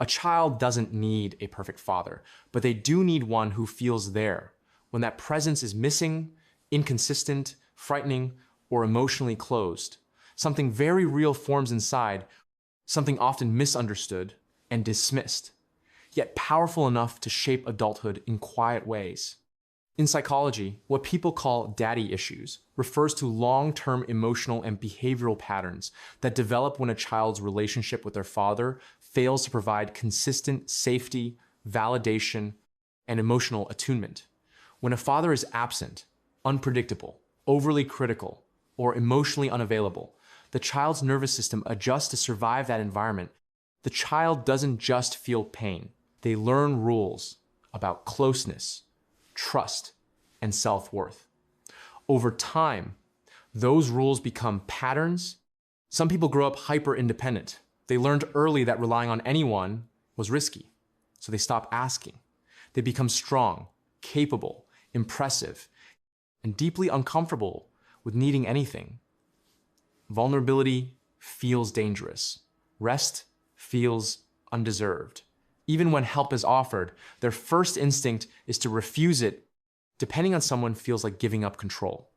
A child doesn't need a perfect father, but they do need one who feels there. When that presence is missing, inconsistent, frightening, or emotionally closed, something very real forms inside, something often misunderstood and dismissed, yet powerful enough to shape adulthood in quiet ways. In psychology, what people call daddy issues refers to long-term emotional and behavioral patterns that develop when a child's relationship with their father fails to provide consistent safety, validation, and emotional attunement. When a father is absent, unpredictable, overly critical, or emotionally unavailable, the child's nervous system adjusts to survive that environment. The child doesn't just feel pain. They learn rules about closeness, trust, and self-worth. Over time, those rules become patterns. Some people grow up hyper-independent. They learned early that relying on anyone was risky, so they stop asking. They become strong, capable, impressive, and deeply uncomfortable with needing anything. Vulnerability feels dangerous. Rest feels undeserved. Even when help is offered, their first instinct is to refuse it. Depending on someone feels like giving up control.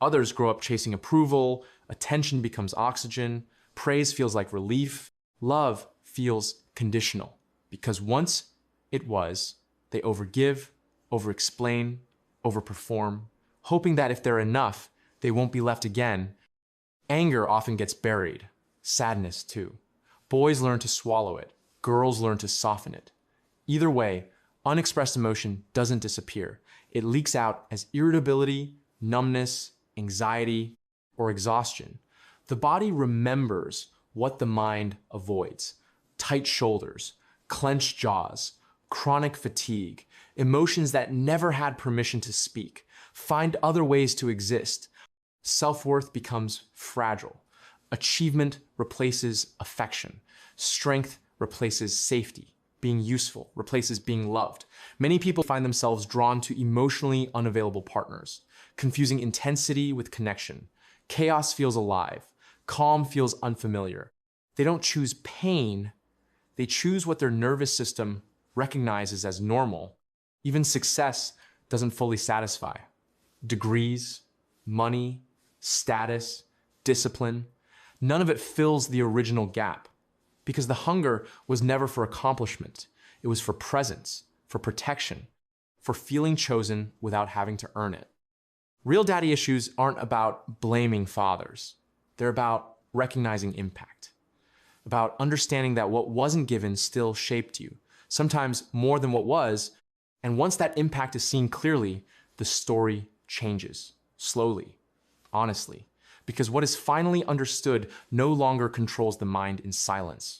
Others grow up chasing approval, attention becomes oxygen, praise feels like relief, love feels conditional. Because once it was, they overgive, overexplain, overperform, hoping that if they're enough, they won't be left again. Anger often gets buried, sadness too. Boys learn to swallow it, girls learn to soften it. Either way, unexpressed emotion doesn't disappear. It leaks out as irritability, numbness, anxiety, or exhaustion. The body remembers what the mind avoids. Tight shoulders, clenched jaws, chronic fatigue, emotions that never had permission to speak. Find other ways to exist. Self-worth becomes fragile. Achievement replaces affection. Strength replaces safety. Being useful replaces being loved. Many people find themselves drawn to emotionally unavailable partners, confusing intensity with connection. Chaos feels alive. Calm feels unfamiliar. They don't choose pain. They choose what their nervous system recognizes as normal. Even success doesn't fully satisfy. Degrees, money, status, discipline, none of it fills the original gap. Because the hunger was never for accomplishment. It was for presence, for protection, for feeling chosen without having to earn it. Real daddy issues aren't about blaming fathers. They're about recognizing impact, about understanding that what wasn't given still shaped you, sometimes more than what was, and once that impact is seen clearly, the story changes, slowly, honestly, because what is finally understood no longer controls the mind in silence.